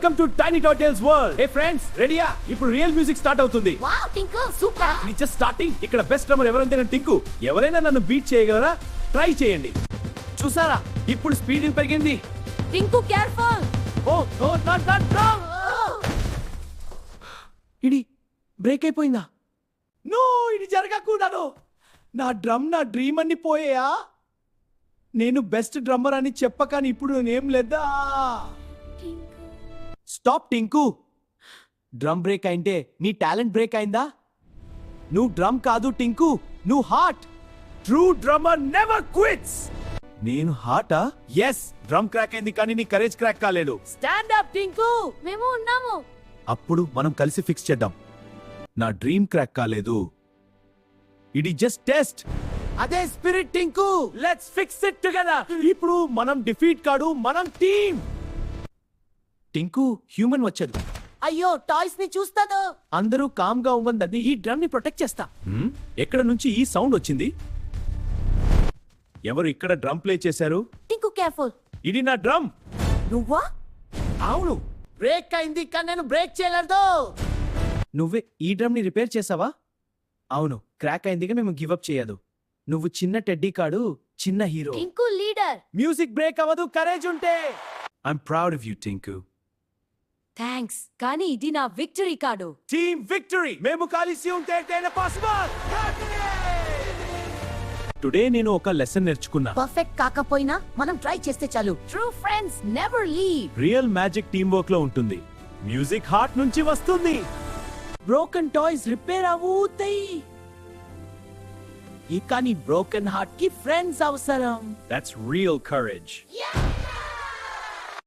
Welcome to tiny totals world. Hey friends, రెడీయా? ఇప్పుడు real music start అవుతుంది. Wow Tinku super. ఇది జస్ట్ స్టార్టింగ్. ఇక్కడ బెస్ట్ డ్రమ్మర్ ఎవరంటే టింకు. ఎవరైనా నన్ను బీట్ చేయగలరా? ట్రై చేయండి. చూసారా, ఇప్పుడు స్పీడ్ పెరిగింది. Tinku careful. Oh oh not drum. ఇది బ్రేక్ అయిపోయిందా? నో, ఇది జరగకూడదు. నా డ్రమ్, నా డ్రీమ్ అన్ని పోయాయా? నేను బెస్ట్ డ్రమ్మర్ అని చెప్పకని ఇప్పుడు నేనేం లేదా? స్టాప్ టింకు. డ్రమ్ బ్రేక్ అయింటే నీ టాలెంట్ బ్రేక్ అయిందా? నువ్వు డ్రమ్ కాదు టింకు, నువ్వు heart. True drummer never quits. నేను హార్టా? ఎస్, డ్రమ్ క్రాక్ అయింది కానీ నీ కరేజ్ క్రాక్ కాలేదు. స్టాండ్ అప్ టింకు, మేము ఉన్నాము. అప్పుడు మనం కలిసి ఫిక్స్ చేద్దాం. నా డ్రీమ్ క్రాక్ కాలేదు, ఇది జస్ట్ టెస్ట్. అదే spirit Tinku. Let's fix it together. ఇప్పుడు మనం డిఫీట్ కాదు, మనం టీమ్. టింకు, హ్యూమన్ వచ్చాడు. అయ్యో, టాయ్స్ ని చూస్తాను. అందరూ కామ్ గా ఉందని ఈ డ్రమ్ ని ప్రొటెక్ట్ చేస్తా. ఎక్కడ నుంచి ఈ సౌండ్ వచ్చింది? ఎవరు ఇక్కడ డ్రమ్ ప్లే చేశారు? టింకు కేర్ఫుల్. ఇది నా డ్రమ్. నువ్వా? అవును, బ్రేక్ అయింది కానీ నేను బ్రేక్ చేయలేదు. నువ్వే ఈ డ్రమ్ ని రిపేర్ చేసావా? అవును, క్రాక్ అయిందిగా మేము గివ్ అప్ చేయదు. నువ్వు చిన్న టెడ్డీ కాడు, చిన్న hero. Tinku leader. Music break అవ్వదు కరేజ్ ఉంటే. I'm proud of you Tinku. Thanks, కానీ ఇది నా విక్టరీ కాదు. Team victory. మేము కలిసి ఉంటే పాసిబుల్. టుడే నేను ఒక లెసన్ నేర్చుకున్నా. పర్ఫెక్ట్ కాకపోయినా మనం ట్రై చేస్తే చాలు. True friends never leave. Real magic team work లో ఉంటుంది. మ్యూజిక్ హార్ట్ నుంచి వస్తుంది. బ్రోకెన్ టాయ్స్ రిపేర్ అవుతాయి, కానీ బ్రోకెన్ హార్ట్ కి ఫ్రెండ్స్ అవసరం. That's real courage.